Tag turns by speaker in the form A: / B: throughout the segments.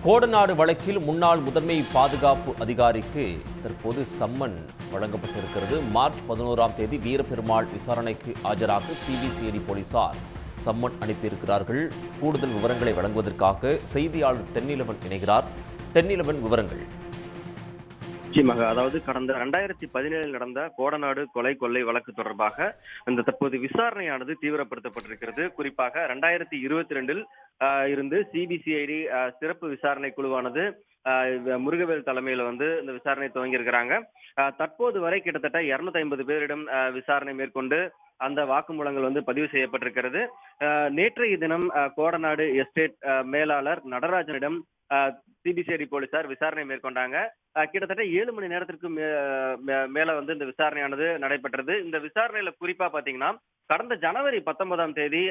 A: கோடநாடு வழக்கில் முன்னாள் முதன்மை பாதுகாப்பு அதிகாரிக்கு தற்போது சம்மன் வழங்கப்பட்டிருக்கிறது. மார்ச் 11ஆம் தேதி வீரபெருமாள் விசாரணைக்கு ஆஜராக சிபிசிஐடி போலீசார் சம்மன் அனுப்பியிருக்கிறார்கள். கூடுதல் விவரங்களை வழங்குவதற்காக செய்தியாளர் தென்னிலவன் இணைகிறார். தென்னிலவன், விவரங்கள்.
B: நிச்சயமாக. அதாவது கடந்த 2017 நடந்த கோடநாடு கொலை கொள்ளை வழக்கு தொடர்பாக இந்த தற்போது விசாரணையானது தீவிரப்படுத்தப்பட்டிருக்கிறது. குறிப்பாக 2022 இருந்து சிபிசிஐடி சிறப்பு விசாரணை குழுவானது முருகவேல் தலைமையில இந்த விசாரணை துவங்கியிருக்கிறாங்க. தற்போது வரை கிட்டத்தட்ட 250 பேரிடம் விசாரணை மேற்கொண்டு அந்த வாக்குமூலங்கள் பதிவு செய்யப்பட்டிருக்கிறது. நேற்றைய தினம் கோடநாடு எஸ்டேட் மேலாளர் நடராஜனிடம் சிபிசிஐடி போலீசார் விசாரணை மேற்கொண்டாங்க. கிட்டத்தட்ட 7 மணி நேரத்திற்கு மேல இந்த விசாரணையானது நடைபெற்றது. இந்த விசாரணையில குறிப்பா பாத்தீங்கன்னா, கடந்த ஜனவரி 19ஆம் தேதி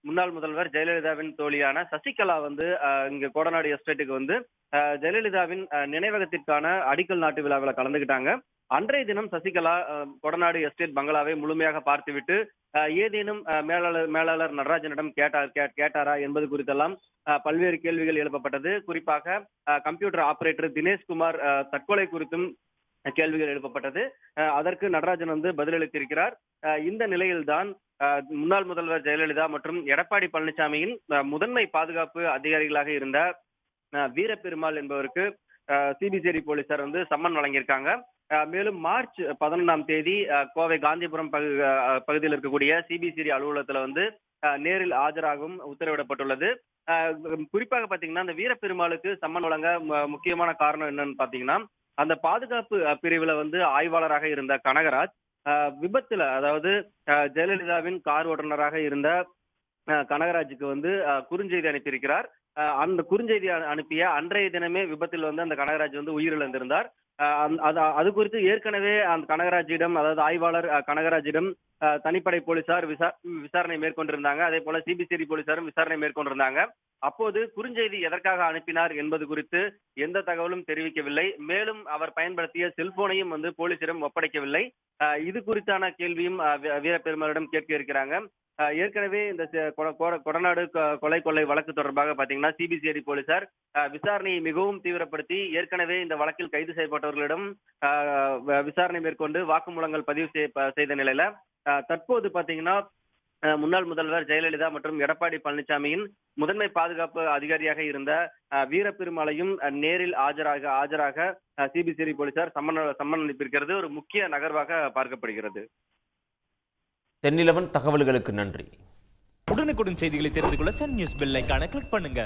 B: முன்னாள் முதல்வர் ஜெயலலிதாவின் தோழியான சசிகலா இங்க கோடநாடு எஸ்டேட்டுக்கு ஜெயலலிதாவின் நினைவகத்திற்கான அடிக்கல் நாட்டு விழாவில் கலந்துகிட்டாங்க. அன்றைய தினம் சசிகலா கொடநாடு எஸ்டேட் பங்களாவை முழுமையாக பார்த்துவிட்டு ஏதேனும் மேலாளர் நடராஜனிடம் கேட்டாரா என்பது குறித்தெல்லாம் பல்வேறு கேள்விகள் எழுப்பப்பட்டது. குறிப்பாக கம்ப்யூட்டர் ஆபரேட்டர் தினேஷ்குமார் தற்கொலை குறித்தும் கேள்விகள் எழுப்பப்பட்டது. அதற்கு நடராஜன் பதிலளித்திருக்கிறார். இந்த நிலையில்தான் முன்னாள் முதல்வர் ஜெயலலிதா மற்றும் எடப்பாடி பழனிசாமியின் முதன்மை பாதுகாப்பு அதிகாரிகளாக இருந்த வீரபெருமாள் என்பவருக்கு சிபிசிஐடி போலீசார் சம்மன் வழங்கியிருக்காங்க. மேலும் மார்ச் 11ஆம் தேதி கோவை காந்திபுரம் பகுதியில் இருக்கக்கூடிய சிபிசிஐடி அலுவலகத்துல நேரில் ஆஜராகவும் உத்தரவிடப்பட்டுள்ளது. குறிப்பாக பாத்தீங்கன்னா, இந்த வீரபெருமாளுக்கு சம்மன் வழங்க முக்கியமான காரணம் என்னன்னு பாத்தீங்கன்னா, அந்த பாதுகாப்பு பிரிவுல ஆய்வாளராக இருந்த கனகராஜ் விபத்துல, அதாவது ஜெயலலிதாவின் கார் ஓட்டுநராக இருந்த கனகராஜுக்கு குறுஞ்செய்தி அனுப்பியிருக்கிறார். அந்த குறுஞ்செய்தி அனுப்பிய அன்றைய தினமே விபத்தில் அந்த கனகராஜ் உயிரிழந்திருந்தார். அது குறித்து ஏற்கனவே அந்த கனகராஜிடம், அதாவது ஆய்வாளர் கனகராஜிடம் தனிப்படை போலீசார் விசாரணை மேற்கொண்டிருந்தாங்க. அதே போல சிபிசிஐடி போலீசாரும் விசாரணை மேற்கொண்டிருந்தாங்க. அப்போது குறுஞ்செய்தி எதற்காக அனுப்பினார் என்பது குறித்து எந்த தகவலும் தெரிவிக்கவில்லை. மேலும் அவர் பயன்படுத்திய செல்போனையும் போலீசிடம் ஒப்படைக்கவில்லை. இது குறித்தான கேள்வியும் வீரபெருமாளிடம் கேட்க இருக்கிறாங்க. ஏற்கனவே இந்த கொடநாடு கொலை கொள்ளை வழக்கு தொடர்பாக பாத்தீங்கன்னா, சிபிசிஐடி போலீசார் விசாரணையை மிகவும் தீவிரப்படுத்தி ஏற்கனவே இந்த வழக்கில் கைது செய்யப்பட்டவர்களிடம் விசாரணை மேற்கொண்டு வாக்குமூலங்கள் பதிவு செய்த நிலையில தற்போது பாத்தீங்கன்னா, முன்னாள் முதல்வர் ஜெயலலிதா மற்றும் எடப்பாடி பழனிசாமியின் முதன்மை பாதுகாப்பு அதிகாரியாக இருந்த வீரபெருமாளையும் நேரில் ஆஜராக சிபிசிஐடி போலீசார் சம்மன் அனுப்பியிருக்கிறது ஒரு முக்கிய நகர்வாக பார்க்கப்படுகிறது.
A: தென்னிலவன், தகவல்களுக்கு நன்றி.
C: உடனுக்குடன் செய்திகளை தெரிந்து கொள்ள சன் நியூஸ் பெல் ஐகானை கிளிக் பண்ணுங்க.